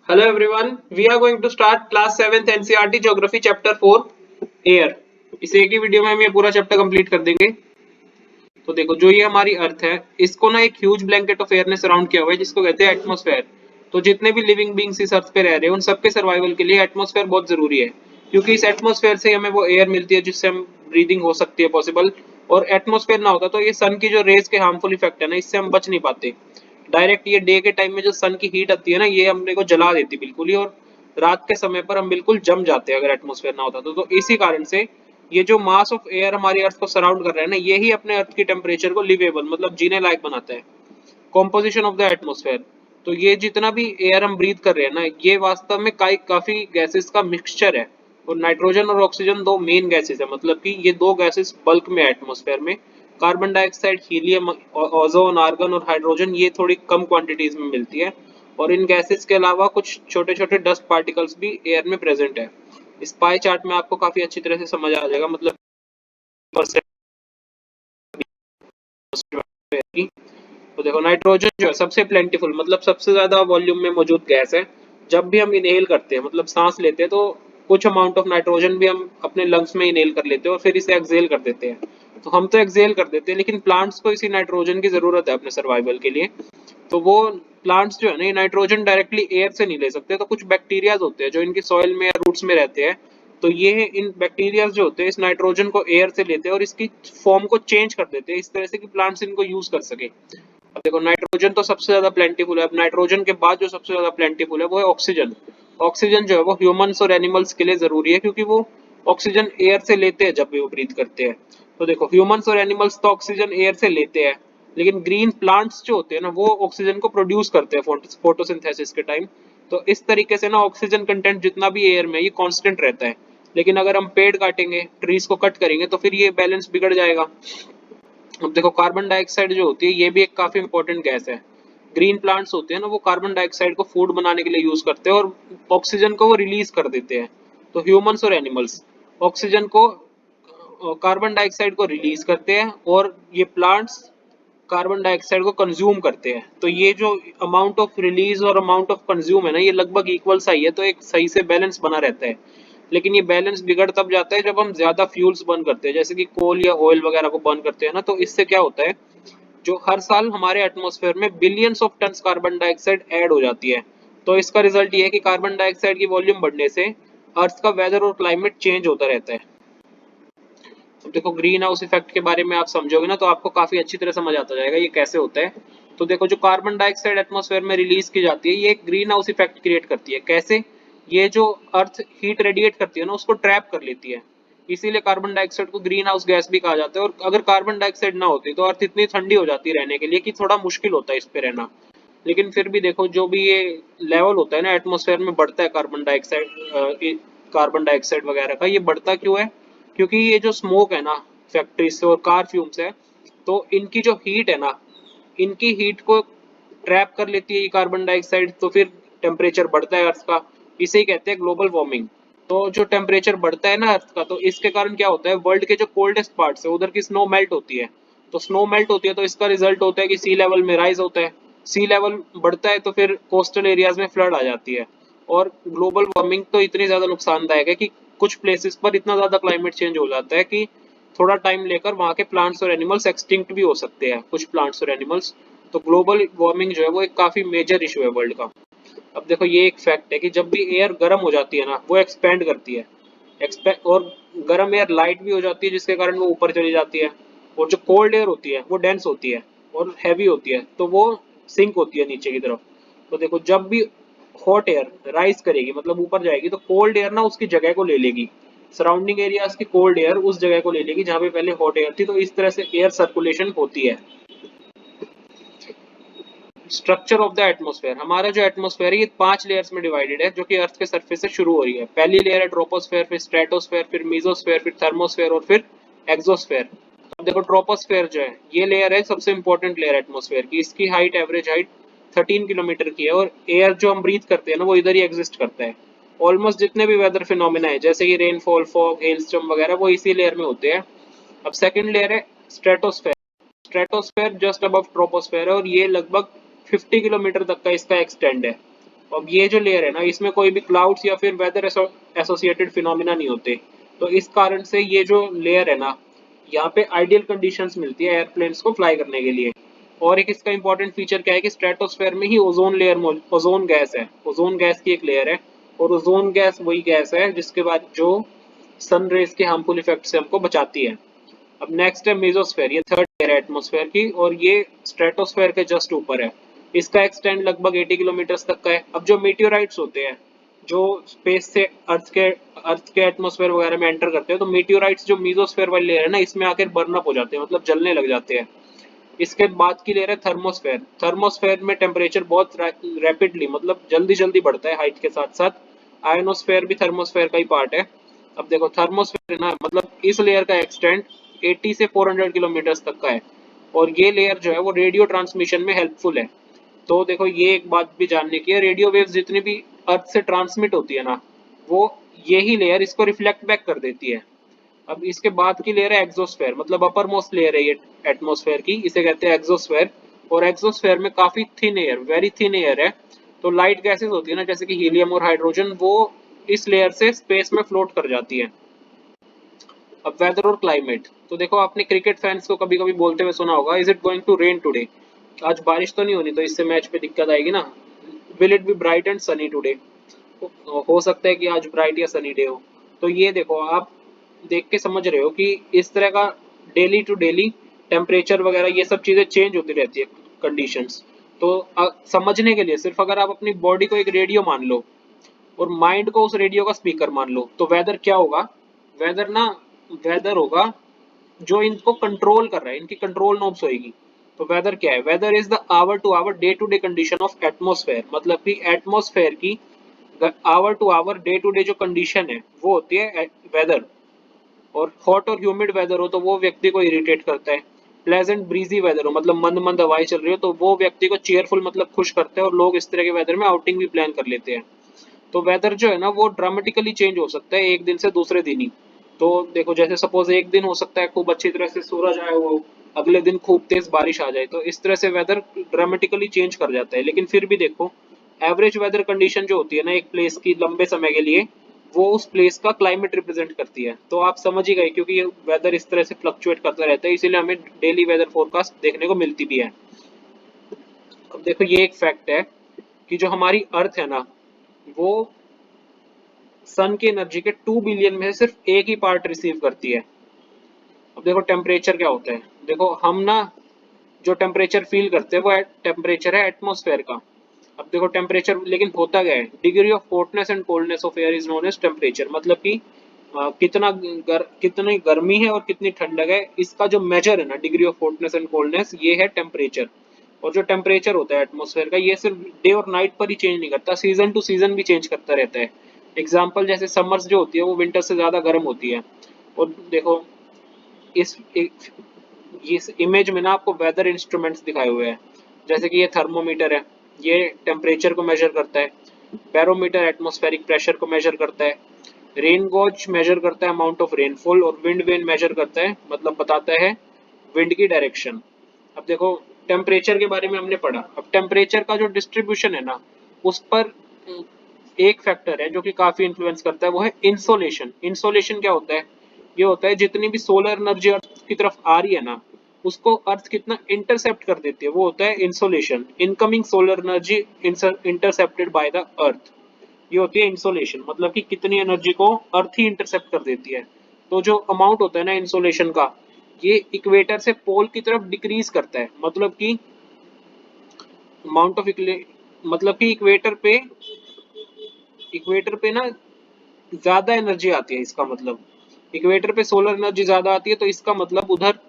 Hello everyone, we are going to start class 7th NCERT Geography chapter 4 air. इस एक ही video में हम ये पूरा चैप्टर कंप्लीट कर देंगे। तो देखो जो ये हमारी अर्थ है इसको ना एक ह्यूज ब्लैंकेट ऑफ एयर ने सराउंड किया हुआ है जिसको कहते हैं एटमॉस्फेयर। तो जितने भी लिविंग बींग्स इस अर्थ पे रह रहे हैं उन सबके सर्वाइवल के लिए एटमॉस्फेयर बहुत जरूरी है, क्योंकि इस एटमॉस्फेयर से हमें वो एयर मिलती है जिससे हम ब्रीदिंग हो सकती है पॉसिबल। और एटमॉस्फेयर ना होता तो ये सन की जो रेज के हार्मफुल इफेक्ट है ना इससे हम बच नहीं पाते। डायरेक्ट ये डे के टाइम में जो सन की हीट आती है ना ये हमने को जला देती बिल्कुल ही, और रात के समय पर हम बिल्कुल जम जाते हैं अगर एटमॉस्फेयर ना होता तो इसी कारण से ये जो मास ऑफ एयर हमारी अर्थ को सराउंड कर रहा है ना यही अपने अर्थ की टेम्परेचर को लिवेबल मतलब जीने लायक बनाता है। कॉम्पोजिशन ऑफ द एटमॉस्फेयर, तो ये जितना भी एयर हम ब्रीथ कर रहे हैं ना ये वास्तव में काफी गैसेस का मिक्सचर है। और नाइट्रोजन और ऑक्सीजन दो मेन गैसेस है, मतलब कि ये दो गैसेस बल्क में एटमॉस्फेयर में। Carbon dioxide, helium, ozone, argon और हाइड्रोजन ये थोड़ी कम क्वांटिटीज में मिलती है। और इन गैसेस के अलावा कुछ छोटे छोटे डस्ट पार्टिकल्स भी एयर में प्रेजेंट है। इस पाई चार्ट में आपको काफी अच्छी तरह से समझ आ जाएगा, मतलब की। तो देखो नाइट्रोजन जो है सबसे प्लेंटिफुल मतलब सबसे ज्यादा वॉल्यूम में मौजूद गैस है। जब भी हम इनहेल करते हैं मतलब सांस लेते हैं तो कुछ अमाउंट ऑफ नाइट्रोजन भी हम अपने लंग्स में इनहेल कर लेते हैं और फिर इसे एक्सहेल कर देते हैं। तो हम तो एक्सहेल कर देते हैं लेकिन प्लांट्स को इसी नाइट्रोजन की जरूरत है अपने सर्वाइवल के लिए। तो वो प्लांट्स जो है ना ये नाइट्रोजन डायरेक्टली एयर से नहीं ले सकते, तो कुछ बैक्टीरियाज होते हैं जो इनकी सॉइल में या रूट्स में रहते हैं। तो ये इन बैक्टीरियाज जो होते हैं इस नाइट्रोजन को एयर से लेते हैं और इसकी फॉर्म को चेंज कर देते हैं इस तरह से कि प्लांट्स इनको यूज कर सके। अब देखो नाइट्रोजन तो सबसे ज्यादा प्लेंटीफुल है। अब नाइट्रोजन के बाद जो सबसे ज्यादा प्लेंटीफुल है वो है ऑक्सीजन। ऑक्सीजन जो है वो ह्यूमंस और एनिमल्स के लिए जरूरी है क्योंकि वो ऑक्सीजन एयर से लेते हैं जब भी वो ब्रीथ करते हैं। तो देखो ह्यूमंस और एनिमल्स तो ऑक्सीजन एयर से लेते हैं, लेकिन ग्रीन प्लांट्स जो होते हैं ना वो ऑक्सीजन को प्रोड्यूस करते हैं फोटोसिंथेसिस के टाइम। तो इस तरीके से ना ऑक्सीजन कंटेंट जितना भी एयर में ये कांस्टेंट रहता है। लेकिन अगर हम पेड़ काटेंगे, ट्रीज को कट करेंगे तो फिर ये बैलेंस बिगड़ जाएगा। अब देखो कार्बन डाइऑक्साइड जो होती है ये भी एक काफी इंपॉर्टेंट गैस है। ग्रीन प्लांट्स होते हैं ना वो कार्बन डाइऑक्साइड को फूड बनाने के लिए यूज करते हैं और ऑक्सीजन को वो रिलीज कर देते हैं। तो ह्यूमंस और एनिमल्स ऑक्सीजन को, कार्बन डाइऑक्साइड को रिलीज करते हैं और ये प्लांट्स कार्बन डाइऑक्साइड को कंज्यूम करते हैं। तो ये जो अमाउंट ऑफ रिलीज और अमाउंट ऑफ कंज्यूम है ना ये लगभग इक्वल सा ही है, तो एक सही से बैलेंस बना रहता है। लेकिन ये बैलेंस बिगड़ तब जाता है जब हम ज्यादा फ्यूल्स बर्न करते हैं जैसे कि कोल या ऑयल वगैरह को बर्न करते हैं ना, तो इससे क्या होता है जो हर साल हमारे एटमॉस्फेयर में billions of tons carbon dioxide add हो जाती है। तो इसका रिजल्ट ये है कि कार्बन डाइऑक्साइड की वॉल्यूम बढ़ने से अर्थ का वेदर और क्लाइमेट चेंज होता रहता है। तो देखो ग्रीन हाउस इफेक्ट के बारे में आप समझोगे ना तो आपको काफी अच्छी तरह समझ आता जाएगा ये कैसे होता है। तो देखो जो कार्बन डाइऑक्साइड एटमॉस्फेयर में रिलीज की जाती है ये एक ग्रीन हाउस इफेक्ट क्रिएट करती है। कैसे? ये जो अर्थ हीट रेडिएट करती है ना उसको ट्रैप कर लेती है। इसीलिए कार्बन डाइऑक्साइड को ग्रीन हाउस गैस भी कहा जाता है। और अगर कार्बन डाइऑक्साइड ना होती तो अर्थ इतनी ठंडी हो जाती रहने के लिए कि थोड़ा मुश्किल होता है इस पे रहना। लेकिन फिर भी देखो जो भी ये लेवल होता है ना एटमॉस्फेयर में बढ़ता है कार्बन डाइऑक्साइड वगैरह का, ये बढ़ता क्यों है? क्योंकि ये जो स्मोक है ना फैक्ट्री से और कार फ्यूम्स है, तो इनकी जो हीट है ना इनकी हीट को ट्रैप कर लेती है ये कार्बन डाइऑक्साइड, तो फिर टेम्परेचर बढ़ता है अर्थ का। इसे ही कहते हैं ग्लोबल वार्मिंग। तो जो टेम्परेचर बढ़ता है ना अर्थ का तो इसके कारण क्या होता है वर्ल्ड के जो कोल्डेस्ट पार्ट्स है उधर की स्नो मेल्ट होती है। तो स्नो मेल्ट होती है तो इसका रिजल्ट होता है कि सी लेवल में राइज होता है। सी लेवल बढ़ता है तो फिर कोस्टल एरियाज में फ्लड आ जाती है। और ग्लोबल वार्मिंग तो इतनी ज्यादा नुकसानदायक है कि कुछ प्लेसेस पर इतना ज्यादा क्लाइमेट चेंज हो जाता है कि थोड़ा टाइम लेकर वहाँ के प्लांट्स और एनिमल्स एक्सटिंक्ट भी हो सकते हैं, कुछ प्लांट्स और एनिमल्स। तो ग्लोबल वार्मिंग जो है वो एक काफी मेजर इशू है वर्ल्ड का। अब देखो ये एक फैक्ट है कि जब भी एयर गर्म हो जाती है ना वो एक्सपेंड करती है। एक्सपेंड और गर्म एयर लाइट भी हो जाती है जिसके कारण वो ऊपर चली जाती है। और जो कोल्ड एयर होती है वो डेंस होती है और हैवी होती है तो वो सिंक होती है नीचे की तरफ। तो देखो जब भी हॉट एयर राइज करेगी मतलब ऊपर जाएगी तो कोल्ड एयर ना उसकी जगह को ले लेगी। सराउंडिंग एरियाज की कोल्ड एयर उस जगह को ले लेगी जहाँ पे पहले हॉट एयर थी। तो इस तरह से एयर सर्कुलेशन होती है। स्ट्रक्चर ऑफ द एटमॉस्फेयर, हमारा जो एटमॉस्फेयर है ये 5 लेयर्स में डिवाइडेड है जो कि अर्थ के सरफेस से शुरू हो रही है। पहली लेयर है ट्रोपोस्फेयर, फिर स्ट्रेटोस्फेयर, फिर मीजोस्फेयर, फिर थर्मोस्फेयर और फिर एक्सोस्फेयर। अब देखो ट्रोपोस्फेयर जो है ये लेयर है सबसे इंपॉर्टेंट लेयर एटमॉस्फेयर की। इसकी हाइट एवरेज हाइट 13 किलोमीटर की है और एयर जो हम ब्रीथ करते हैं ना वो इधर ही एग्जिस्ट करता है। ऑलमोस्ट जितने भी वेदर फिनोमिना है जैसे कि रेनफॉल, फॉग, हेलस्टॉर्म वगैरह वो इसी लेयर में होते हैं। अब सेकंड लेयर है stratosphere. Stratosphere just above troposphere है और ये लगभग 50 किलोमीटर तक का इसका एक्सटेंड है। अब ये जो लेयर है ना, इसमें कोई भी क्लाउड्स या फिर वेदर एसोसिएटेड फिनोमिना नहीं होते। तो इस कारण से ये जो लेयर है ना, यहाँ पे आइडियल कंडीशंस मिलती है एयरप्लेन्स को फ्लाई करने के लिए। और एक इसका इंपॉर्टेंट फीचर क्या है कि स्ट्रेटोस्फेयर में ही ओजोन लेयर, ओजोन गैस है, ओजोन गैस की एक लेयर है। और ओजोन गैस वही गैस है जिसके बाद जो सन रेज के हार्मफुल इफेक्ट से हमको बचाती है। अब नेक्स्ट है मेसोस्फेयर, ये थर्ड लेयर है एटमॉस्फेयर की, और ये स्ट्रेटोस्फेयर के जस्ट ऊपर है। इसका एक्सटेंड लगभग 80 किलोमीटर तक का है। अब जो मीटियोराइट्स होते हैं जो स्पेस से अर्थ के एटमॉस्फेयर वगैरह में एंटर करते हैं, तो मीटियोराइट्स जो मीजोस्फेयर वाली लेयर है ना, इसमें आकर बर्न अप हो जाते हैं, मतलब जलने लग जाते हैं। इसके बाद की लेयर है थर्मोस्फेयर। थर्मोस्फेयर में टेम्परेचर बहुत रैपिडली, मतलब जल्दी जल्दी बढ़ता है हाइट के साथ साथ। आयनोस्फेयर भी थर्मोस्फेयर का ही पार्ट है। अब देखो थर्मोस्फेयर ना, मतलब इस लेयर का एक्सटेंड 80 से 400 किलोमीटर तक का है। और ये लेयर जो है वो रेडियो ट्रांसमिशन में हेल्पफुल है। तो देखो ये एक बात भी जानने की है, रेडियो वेव्स जितनी भी अर्थ से ट्रांसमिट होती है ना, वो यही लेयर इसको रिफ्लेक्ट बैक कर देती है। अब इसके बाद की लेयर है एक्सोस्फेयर, मतलब अपर मोस्ट लेयर है ये एटमॉस्फेयर की, इसे कहते हैं एक्सोस्फेयर। और एक्सोस्फेयर में काफी thin air, very thin air है। तो लाइट गैसेस होती है ना, जैसे कि हीलियम और हाइड्रोजन, वो इस लेयर से स्पेस में फ्लोट कर जाती है। अब वेदर और क्लाइमेट, तो देखो आपने क्रिकेट फैंस को कभी कभी बोलते हुए सुना होगा, is it going to rain today? आज बारिश तो नहीं होनी, तो इससे मैच पे दिक्कत आएगी ना। Will it be bright and Sunny today? हो सकता है कि आज ब्राइट या सनी डे हो। तो ये देखो आप देख के समझ रहे हो कि इस तरह का डेली टू डेली टेम्परेचर वगैरह ये सब चीजें चेंज होती रहती है, कंडीशंस। तो समझने के लिए सिर्फ अगर आप अपनी बॉडी को एक रेडियो मान लो और माइंड को उस रेडियो का स्पीकर मान लो, तो वेदर क्या होगा? वेदर ना, वेदर होगा जो इनको कंट्रोल कर रहा है, इनकी कंट्रोल नॉब्स होगी। तो वेदर क्या है? Weather is the hour to hour day to day condition of atmosphere, मतलब कि एटमोस्फेयर की hour to hour day to day जो कंडीशन है वो होती है वेदर। और हॉट और ह्यूमिड वेदर हो तो वो व्यक्ति को इरिटेट करता है। प्लेजेंट ब्रीजी वेदर हो, मतलब मंद मंद हवाएं चल रही हो, तो वो व्यक्ति को चेयरफुल, मतलब खुश करता है, और लोग इस तरह के वेदर में आउटिंग भी प्लान कर लेते हैं। तो वेदर जो है ना, वो ड्रामेटिकली चेंज हो सकता है एक दिन से दूसरे दिन ही। तो देखो जैसे सपोज एक दिन हो सकता है खूब अच्छी तरह से सूरज आया हुआ हो, अगले दिन खूब तेज बारिश आ जाए, तो इस तरह से वेदर ड्रामेटिकली चेंज कर जाता है। लेकिन फिर भी देखो एवरेज वेदर कंडीशन जो होती है ना एक प्लेस की लंबे समय के लिए, वो उस प्लेस का क्लाइमेट रिप्रेजेंट करती है। तो आप समझ ही गए, क्योंकि ये वेदर इस तरह से फ्लक्चुएट करता रहता है, इसीलिए हमें डेली वेदर फोरकास्ट देखने को मिलती भी है। अब देखो ये एक फैक्ट है कि जो हमारी अर्थ है ना, वो सन की एनर्जी के 2 बिलियन में से सिर्फ एक ही पार्ट रिसीव करती है। अब देखो टेम्परेचर क्या होता है, देखो हम ना जो टेम्परेचर फील करते हैं वो टेम्परेचर है एटमॉस्फेयर का। अब देखो टेम्परेचर लेकिन होता क्या है, degree of hotness and coldness of air is known as temperature, मतलब कि कितनी गर्मी है और कितनी ठंडक है, इसका जो मेजर है ना degree of hotness and coldness, ये है टेम्परेचर। और जो टेम्परेचर होता है एटमॉस्फेयर का, ये सिर्फ डे और नाइट पर ही चेंज नहीं करता, सीजन टू सीजन भी चेंज करता रहता है। एग्जाम्पल जैसे समर्स जो होती है वो विंटर से ज्यादा गर्म होती है। और देखो इस इमेज में ना आपको वेदर इंस्ट्रूमेंट्स दिखाए हुए हैं, जैसे कि ये थर्मोमीटर है, ये टेम्परेचर को मेजर करता है। बैरोमीटर एटमॉस्फेरिक प्रेशर को मेजर करता है। रेन गॉज मेजर करता है अमाउंट ऑफ रेनफॉल। और विंड वेन मेजर करता है, मतलब बताता है विंड की डायरेक्शन। अब देखो टेम्परेचर के बारे में हमने पढ़ा, अब टेम्परेचर का जो डिस्ट्रीब्यूशन है ना, उस पर एक फैक्टर है जो कि काफी इन्फ्लुएंस करता है, वो है इंसोलेशन। इंसोलेशन क्या होता है? ये होता है जितनी भी सोलर एनर्जी अर्थ की तरफ आ रही है ना, उसको अर्थ कितना इंटरसेप्ट कर देती है, वो होता है insolation. Incoming solar energy intercepted by the earth, ये होती है इंसोलेशन, मतलब कि कितनी एनर्जी को अर्थ ही इंटरसेप्ट कर देती है। तो जो अमाउंट होता है ना इंसोलेशन का, ये इक्वेटर से पोल की तरफ डिक्रीज करता है, मतलब कि अमाउंट ऑफ, मतलब कि इक्वेटर पे ना ज्यादा एनर्जी आती है, इसका मतलब इक्वेटर पे सोलर एनर्जी ज्यादा आती है, तो इसका मतलब उधर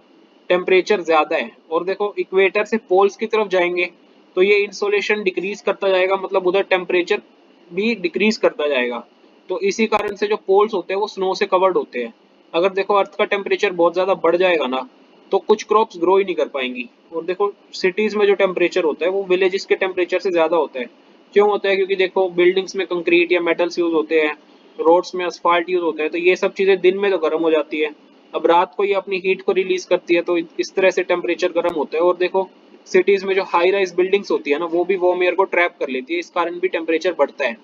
टेम्परेचर ज्यादा है। और देखो इक्वेटर से पोल्स की तरफ जाएंगे तो ये इंसोलेशन डिक्रीज करता जाएगा, मतलब उधर टेम्परेचर भी डिक्रीज करता जाएगा। तो इसी कारण से जो पोल्स होते हैं वो स्नो से कवर्ड होते हैं। अगर देखो अर्थ का टेम्परेचर बहुत ज्यादा बढ़ जाएगा ना, तो कुछ क्रॉप्स ग्रो ही नहीं कर पाएंगी। और देखो सिटीज में जो टेम्परेचर होता है वो विलेजेस के टेम्परेचर से ज्यादा होता है। क्यों होता है? क्योंकि देखो बिल्डिंग्स में कंक्रीट या मेटल्स यूज होते हैं, रोड्स में असफाल्ट यूज होता है, तो ये सब चीजें दिन में तो गर्म हो जाती है, अब रात को ये अपनी हीट को रिलीज करती है, तो इस तरह से टेम्परेचर गर्म होता है। और देखो सिटीज में जो हाई राइज बिल्डिंग्स होती है ना, वो भी वार्म एयर को ट्रैप कर लेती है, इस कारण भी टेम्परेचर बढ़ता है।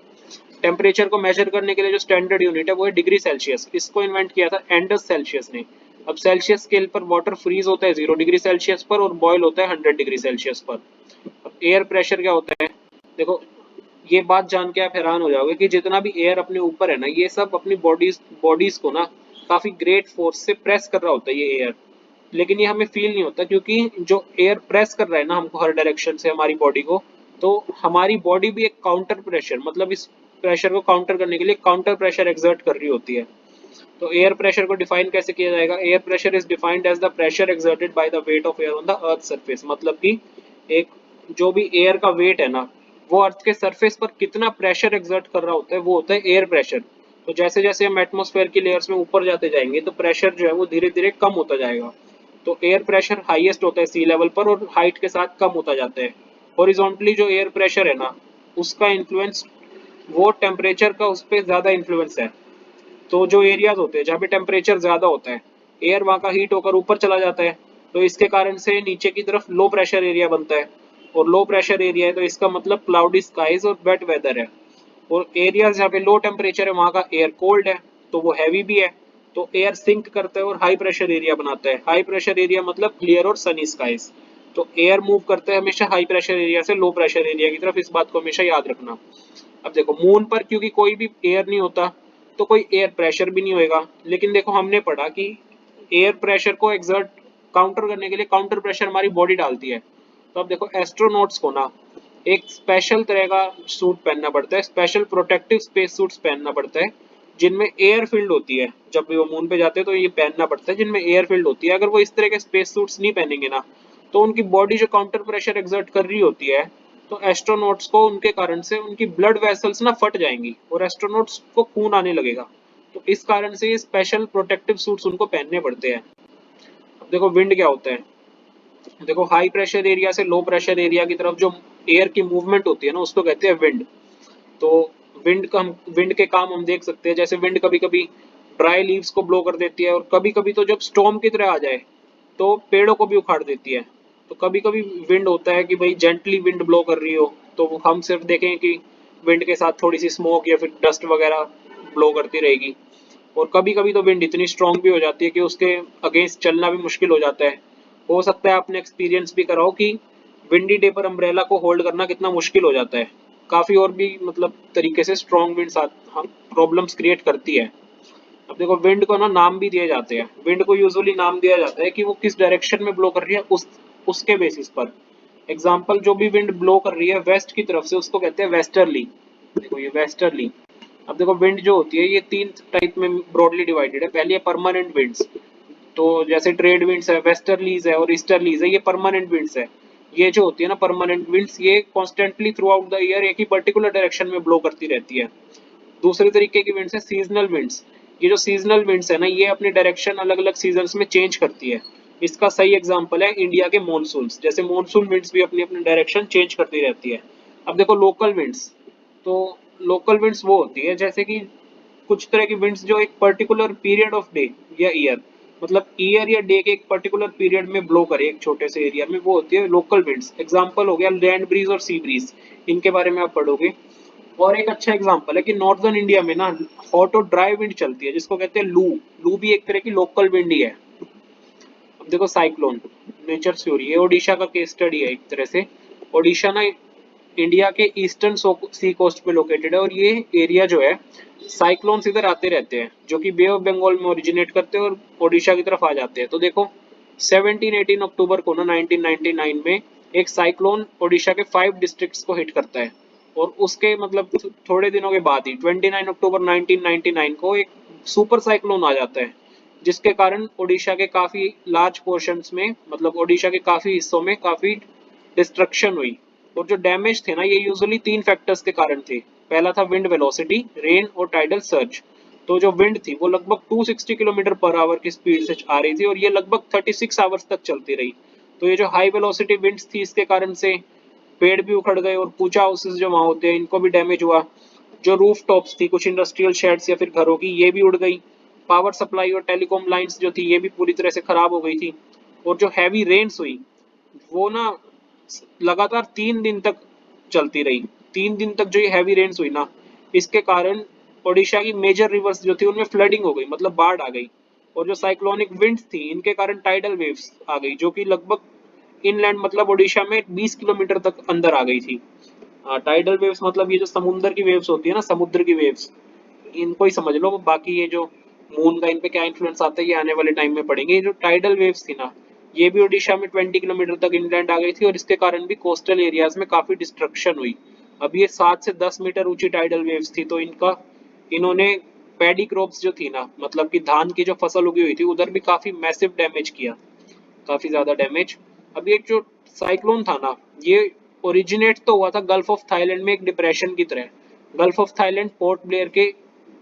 टेम्परेचर को मेजर करने के लिए जो स्टैंडर्ड यूनिट है वो है डिग्री सेल्सियस। इसको इन्वेंट किया था एंडस सेल्सियस ने। अब सेल्सियस स्केल पर वाटर फ्रीज होता है 0 डिग्री सेल्सियस पर और बॉयल होता है 100 डिग्री सेल्सियस पर। अब एयर प्रेशर क्या होता है, देखो ये बात जान के आप हैरान हो जाओगे कि जितना भी एयर अपने ऊपर है ना, ये सब अपनी बॉडीज को ना काफी ग्रेट फोर्स से प्रेस कर रहा होता है ये एयर। लेकिन ये हमें फील नहीं होता, क्योंकि जो एयर प्रेस कर रहा है ना हमको हर डायरेक्शन से हमारी बॉडी को, तो हमारी बॉडी भी एक काउंटर प्रेशर, मतलब इस प्रेशर को काउंटर करने के लिए काउंटर प्रेशर एक्सर्ट कर रही होती है। तो एयर प्रेशर को डिफाइन कैसे किया जाएगा, air pressure is defined as the pressure exerted by the weight of air on the earth surface. मतलब कि एक जो भी एयर का वेट है ना, वो अर्थ के सरफेस पर कितना प्रेशर एक्सर्ट कर रहा होता है, वो होता है एयर प्रेशर। तो जैसे जैसे हम एटमॉस्फेयर की लेयर्स में ऊपर जाते जाएंगे तो प्रेशर जो है वो धीरे धीरे कम होता जाएगा। तो एयर प्रेशर हाईएस्ट होता है सी लेवल पर और हाइट के साथ कम होता जाता है। हॉरिजॉन्टली जो एयर प्रेशर है ना, उसका इन्फ्लुएंस, वो टेम्परेचर का उस पर ज्यादा इन्फ्लुएंस है। तो जो एरियाज होते हैं जहाँ पे टेम्परेचर ज्यादा होता है, एयर वहाँ का हीट होकर ऊपर चला जाता है, तो इसके कारण से नीचे की तरफ लो प्रेशर एरिया बनता है। और लो प्रेशर एरिया है तो इसका मतलब क्लाउडी स्काइज और वेट वेदर है। और एरियाज जहाँ पे लो टेम्परेचर है वहाँ का एयर कोल्ड है, तो वो हैवी भी है, तो एयर सिंक करता है और हाई प्रेशर एरिया बनाता है। हाई प्रेशर एरिया मतलब क्लियर और सनी स्काइज। तो एयर मूव करता है हमेशा हाई प्रेशर एरिया से लो प्रेशर एरिया की तरफ, इस बात को हमेशा याद रखना। अब देखो मून पर क्योंकि कोई भी एयर नहीं होता, तो कोई एयर प्रेशर भी नहीं होएगा। लेकिन देखो हमने पढ़ा कि एयर प्रेशर को एक्सर्ट काउंटर करने के लिए काउंटर प्रेशर हमारी बॉडी डालती है। तो अब देखो एस्ट्रोनॉट्स को ना एक स्पेशल तरह का सूट पहनना पड़ता है, स्पेशल प्रोटेक्टिव स्पेस सूट्स पहनना पड़ता है, जिनमें एयर फील्ड होती है। जब भी वो मून पे जाते हैं तो ये पहनना पड़ता है जिनमें एयर फील्ड होती है। अगर वो इस तरह के स्पेस सूट्स नहीं पहनेंगे ना, तो उनकी बॉडी जो काउंटर प्रेशर एक्सर्ट कर रही होती है, तो एस्ट्रोनॉट्स को उनके कारण से उनकी ब्लड वेसल्स ना फट जाएंगी और एस्ट्रोनॉट्स को खून आने लगेगा। तो इस कारण से ये स्पेशल प्रोटेक्टिव सूट्स उनको पहनने पड़ते हैं। अब देखो विंड क्या होता है, देखो हाई प्रेशर एरिया से लो प्रेशर एरिया की तरफ जो एयर की मूवमेंट होती है ना, उसको कहते हैं विंड। तो विंड के काम हम देख सकते हैं, जैसे विंड कभी कभी ड्राई लीव्स को ब्लो कर देती है, और कभी कभी तो जब स्टॉर्म की तरह आ जाए तो पेड़ों को भी उखाड़ देती है। तो कभी कभी विंड होता है कि भाई जेंटली विंड ब्लो कर रही हो, तो हम सिर्फ देखें कि विंड के साथ थोड़ी सी स्मोक या फिर डस्ट वगैरह ब्लो करती रहेगी। और कभी कभी तो विंड इतनी स्ट्रांग भी हो जाती है कि उसके अगेंस्ट चलना भी मुश्किल हो जाता है। हो सकता है आपने एक्सपीरियंस भी करा हो कि विंडी डे पर अम्ब्रेला को होल्ड करना कितना मुश्किल हो जाता है। काफी और भी मतलब तरीके से स्ट्रॉन्ग विंड्स प्रॉब्लम्स क्रिएट करती है। अब देखो विंड को ना नाम भी दिए जाते हैं। विंड को यूजुअली नाम दिया जाता है कि वो किस डायरेक्शन में ब्लो कर रही है, उसके बेसिस पर। एग्जाम्पल, जो भी विंड ब्लो कर रही है वेस्ट की तरफ से, उसको कहते हैं वेस्टर्ली। देखो ये वेस्टर्ली। अब देखो विंड जो होती है ये तीन टाइप में ब्रॉडली डिवाइडेड है। पहली है परमानेंट विंड्स, तो जैसे ट्रेड विंड्स है, वेस्टर्लीज है और ईस्टर्लीज है, ये परमानेंट विंड्स है। ये जो होती है ना परमानेंट विंड्स, ये constantly through out the year एक ही पर्टिकुलर डायरेक्शन में ब्लो करती रहती है। दूसरे तरीके की विंड्स है सीजनल विंड्स। ये जो सीजनल विंड्स है ना, ये अपनी डायरेक्शन अलग अलग सीजन्स में चेंज करती है। इसका सही एग्जांपल है इंडिया के मॉनसून। जैसे मॉनसून विंड्स भी अपनी अपनी डायरेक्शन चेंज करती रहती है। अब देखो लोकल विंड्स, तो लोकल विंड्स वो होती है जैसे कि कुछ तरह की विंड्स जो एक पर्टिकुलर पीरियड ऑफ डे या ईयर, मतलब ईयर या डे के एक पर्टिकुलर पीरियड में ब्लो करे एक छोटे से एरिया में, वो होती है लोकल विंड्स। एग्जांपल हो गया लैंड ब्रीज और सी ब्रीज, इनके बारे में आप पढ़ोगे। और एक अच्छा एग्जांपल है कि नॉर्दर्न इंडिया में ना हॉट और ड्राई विंड चलती है, जिसको कहते हैं लू। लू भी एक तरह की लोकल विंड ही है। अब देखो साइक्लोन, नेचर थ्योरी, ये ओडिशा का केस स्टडी है एक तरह से। ओडिशा ना इंडिया के ईस्टर्न सी कोस्ट पे लोकेटेड है, और ये एरिया जो है साइक्लोन्स इधर आते रहते हैं, जो कि बे ऑफ बंगाल में ओरिजिनेट करते हैं और ओडिशा की तरफ आ जाते हैं। तो देखो 17-18 अक्टूबर को ना 1999 में एक साइक्लोन ओडिशा के 5 डिस्ट्रिक्ट्स को हिट करता है। और उसके मतलब थोड़े दिनों के बाद ही 29 अक्टूबर 1999 को एक सुपर साइक्लोन आ जाता है, जिसके कारण ओडिशा के काफी लार्ज पोर्शंस में, मतलब ओडिशा के काफी हिस्सों में काफी डिस्ट्रक्शन हुई। और जो डैमेज थे ना, ये यूजुअली 3 फैक्टर्स के कारण थे। पहला था विंड वेलोसिटी, रेन और टाइडल सर्ज। तो जो विंड थी वो लगभग 260 किलोमीटर पर आवर की स्पीड से आ रही थी, और ये लगभग 36 आवर्स तक चलती रही। तो ये जो हाई वेलोसिटी विंड्स थी, इसके कारण से पेड़ भी उखड़ गए, और पूचा हाउसेस जो वहां होते हैं इनको भी डैमेज हुआ। जो रूफ टॉप्स थी कुछ इंडस्ट्रियल शेड्स या फिर घरों की, ये भी उड़ गई। पावर सप्लाई और टेलीकॉम लाइंस जो थी ये भी पूरी तरह से खराब हो गई थी। और जो हैवी रेन्स हुई वो ना लगातार 3 दिन तक चलती रही। 3 दिन तक जो ये हैवी रेन्स हुई ना, इसके कारण ओडिशा की मेजर रिवर्स जो थी उनमें फ्लडिंग हो गई, मतलब बाढ़ आ गई। और जो साइक्लोनिक विंड्स थी इनके कारण टाइडल वेव्स आ गई, जो कि लगभग इनलैंड मतलब ओडिशा में 20 किलोमीटर तक अंदर आ गई थी। टाइडल वेव्स मतलब ये जो समुद्र की वेव्स होती है ना, समुद्र की वेव्स, इनको ही समझ लो। बाकी ये जो मून का इन पे क्या इन्फ्लुएंस आता है ये आने वाले टाइम में पढ़ेंगे। ये जो टाइडल वेव्स थी ना, ये भी ओडिशा में 20 किलोमीटर तक इंलैंड आ गई थी, और इसके कारण भी कोस्टल एरियाज में काफी डिस्ट्रक्शन हुई। अब ये 7 से 10 मीटर ऊंची टाइडल वेव्स थी, तो इन्होंने पैडी क्रॉप्स जो थी ना, मतलब कि धान की जो फसल उगी हुई थी उधर भी काफी मैसिव डैमेज किया, काफी ज्यादा डैमेज। अब ये जो साइक्लोन था ना, ये ओरिजिनेट तो हुआ था गल्फ ऑफ थाईलैंड में एक डिप्रेशन की तरह। Gulf of Thailand port Blair के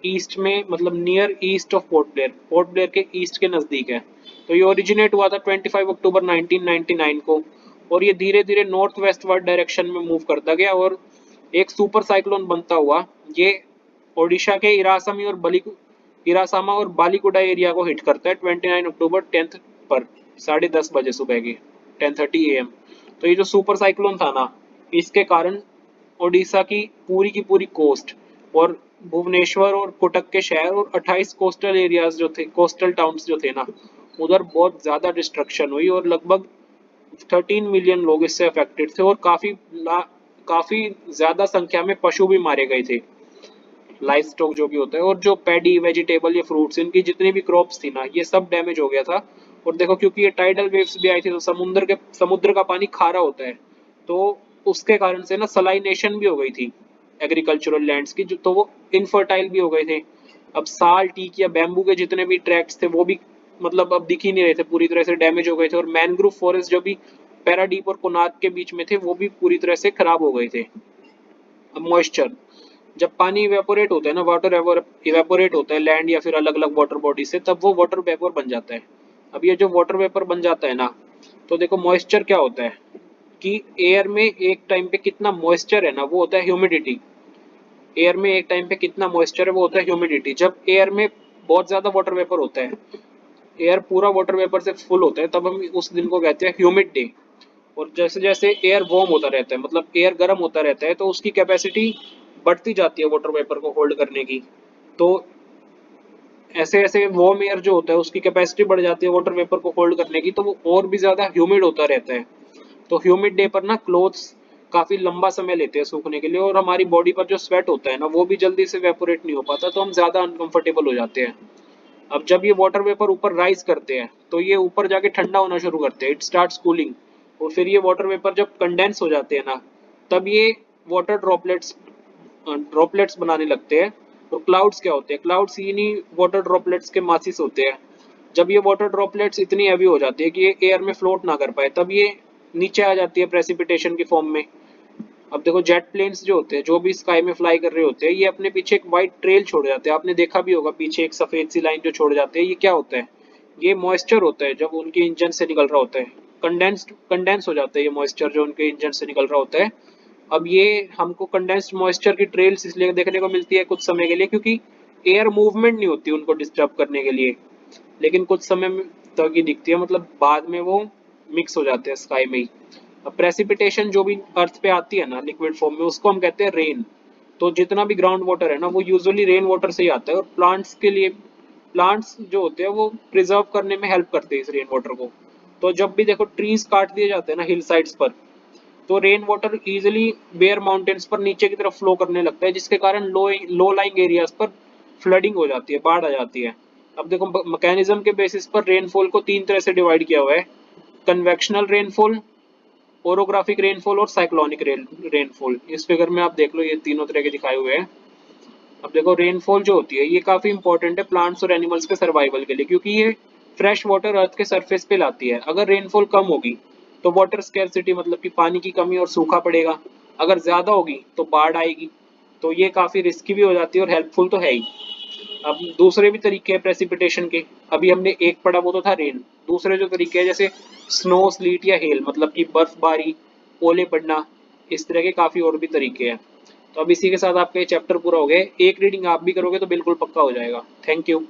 ईस्ट में, मतलब near east of port Blair के ईस्ट के नजदीक है। तो ये ओरिजिनेट हुआ था 25 अक्टूबर 1999 को, और ये धीरे धीरे नॉर्थ वेस्टवर्ड डायरेक्शन में मूव करता गया, और एक सुपर साइक्लोन बनता हुआ ये ओडिशा के इरासामा और बालीकुडा एरिया को हिट करता है 29 अक्टूबर 10 पर 10:30 बजे सुबह के 10:30 AM। तो ये जो सुपर साइक्लोन था ना, इसके कारण ओडिशा की पूरी कोस्ट और भुवनेश्वर और कोटक के शहर और 28 कोस्टल एरियाज जो थे, कोस्टल टाउन्स जो थे ना, उधर बहुत ज्यादा डिस्ट्रक्शन हुई, और लगभग 13 मिलियन लोग इससे अफेक्टेड थे, और काफी ज्यादा संख्या में पशु भी मारे गए थे, लाइफ स्टॉक जो भी होता है। और जो पैडी वेजिटेबल या फ्रूट्स, इनकी जितनी भी क्रॉप्स थी ना, ये सब डैमेज हो गया था। और देखो क्योंकि ये टाइडल वेव्स भी आई थी, तो समुद्र का पानी खारा होता है, तो उसके कारण से ना सलाइनेशन भी हो गई थी एग्रीकल्चरल लैंड्स की, जो तो वो इनफर्टाइल भी हो गए थे। अब साल टीक या बैम्बू के जितने भी ट्रैक्स थे वो भी मतलब अब दिख ही नहीं रहे थे, पूरी तरह से डैमेज हो गए थे। और मैनग्रोव फॉरेस्ट जो भी पैराडीप और कोनार्क के बीच में थे वो भी पूरी तरह से खराब हो गए थे। अब मॉइस्चर, जब पानी इवेपोरेट होता है ना, वाटर इवेपोरेट होता है लैंड या फिर अलग अलग वाटर बॉडी से, तब वो वाटर वेपर बन जाता है। अब ये जो वाटर वेपर बन जाता है ना, तो देखो मॉइस्चर क्या होता है कि एयर में एक टाइम पे कितना मॉइस्चर है ना, वो होता है ह्यूमिडिटी। एयर में एक टाइम पे कितना मॉइस्चर है वो होता है ह्यूमिडिटी। जब एयर में बहुत ज्यादा वाटर वेपर होता है, एयर पूरा वाटर वेपर से फुल होता है, तब हम उस दिन को कहते हैं ह्यूमिड डे। और जैसे जैसे एयर वार्म होता रहता है, मतलब एयर गर्म होता रहता है, तो उसकी कैपेसिटी बढ़ती जाती है वाटर वेपर को होल्ड करने की। तो ऐसे ऐसे वार्म एयर जो होता है उसकी कैपेसिटी बढ़ जाती है वाटर वेपर को होल्ड करने की, तो वो और भी ज्यादा ह्यूमिड होता रहता है। तो ह्यूमिड डे पर ना क्लोथ्स काफी लंबा समय लेते हैं सूखने के लिए, और हमारी बॉडी पर जो स्वेट होता है ना वो भी जल्दी से वेपोरेट नहीं हो पाता, तो हम ज्यादा अनकंफर्टेबल हो जाते हैं। अब जब ये वाटर वेपर ऊपर राइज करते हैं, तो ये ऊपर जाके ठंडा होना शुरू करते हैं, इट स्टार्ट्स कूलिंग। और फिर ये वाटर वेपर जब कंडेंस हो जाते हैं ना, तब ये वाटर ड्रॉपलेट्स बनाने लगते हैं। और क्लाउड्स क्या होते हैं, क्लाउड्स इन्हीं वाटर ड्रॉपलेट्स के मासिस होते हैं। जब ये वाटर ड्रॉपलेट्स इतनी हैवी हो जाती है कि ये एयर में फ्लोट ना कर पाए, तब ये नीचे आ जाती है प्रेसिपिटेशन की फॉर्म में। अब देखो जेट प्लेन्स जो होते हैं, जो भी स्काई में फ्लाई कर रहे होते हैं, ये अपने पीछे एक व्हाइट ट्रेल छोड़ जाते हैं। आपने देखा भी होगा पीछे एक सफेद सी लाइन जो छोड़ जाते हैं, ये क्या होता है? ये मॉइस्चर होता है, जब उनके इंजन से निकल रहा होता है, कंडेंस हो जाता है ये मॉइस्चर जो उनके इंजन से निकल रहा होता है। अब ये हमको कंडेंस्ड मॉइस्चर की ट्रेल्स इसलिए देखने को मिलती है कुछ समय के लिए, क्योंकि एयर मूवमेंट नहीं होती उनको डिस्टर्ब करने के लिए, लेकिन कुछ समय तक ही दिखती है, मतलब बाद में वो मिक्स हो जाते हैं स्काई में ही। अब प्रेसिपिटेशन जो भी अर्थ पे आती है ना लिक्विड फॉर्म में, उसको हम कहते हैं रेन। तो जितना भी ग्राउंड वाटर है ना, वो यूजुअली रेन वाटर से ही आता है। और प्लांट्स जो होते हैं वो प्रिजर्व करने में हेल्प करते हैं इस रेन वाटर को। तो जब भी देखो ट्रीज काट दिए जाते हैं ना हिल साइड्स पर, तो rain water easily bare mountains पर नीचे की तरफ फ्लो करने लगता है, जिसके कारण लो लाइंग एरियाज पर फ्लडिंग हो जाती है, बाढ़ आ जाती है। अब देखो मैकेनिज्म के बेसिस पर रेनफॉल को 3 तरह से डिवाइड किया हुआ है: कन्वेक्शनल रेनफॉल, ओरोग्राफिक रेनफॉल और साइक्लोनिक रेनफॉल। इस फिगर में आप देख लो, ये तीनों तरह के दिखाए हुए हैं। अब देखो रेनफॉल जो होती है ये काफी इंपॉर्टेंट है प्लांट्स और एनिमल्स के सर्वाइवल के लिए, क्योंकि ये फ्रेश वाटर अर्थ के सरफेस पे लाती है। अगर रेनफॉल कम होगी तो वाटर स्कैर्सिटी, मतलब कि पानी की कमी और सूखा पड़ेगा। अगर ज्यादा होगी तो बाढ़ आएगी। तो ये काफी रिस्की भी हो जाती है और हेल्पफुल तो है ही। अब दूसरे भी तरीके हैं प्रेसिपिटेशन के। अभी हमने एक पढ़ा वो तो था रेन। दूसरे जो तरीके हैं जैसे स्नो, स्लीट या हेल, मतलब कि बर्फबारी, ओले पड़ना, इस तरह के काफी और भी तरीके हैं। तो अब इसी के साथ आपका ये चैप्टर पूरा हो गया। एक रीडिंग आप भी करोगे तो बिल्कुल पक्का हो जाएगा। Thank you.